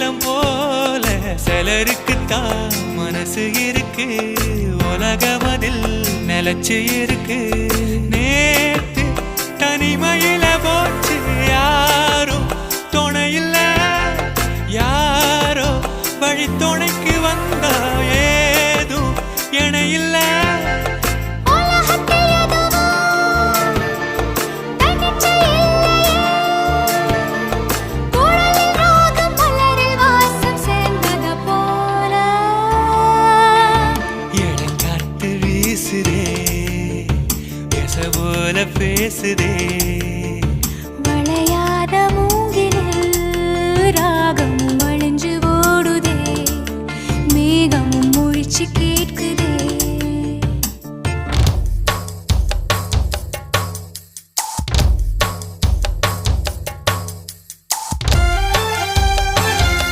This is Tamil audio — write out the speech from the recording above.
வெள்ளம் போல சிலருக்குத்தான் மனசு இருக்கு, உலகம் அதில் நிலச்சு இருக்கு. நேத்து தனிமையில போச்சு யாரும் துணையில்ல, யாரோ வழி துணைக்கு வந்தா ஏதும் என இல்ல.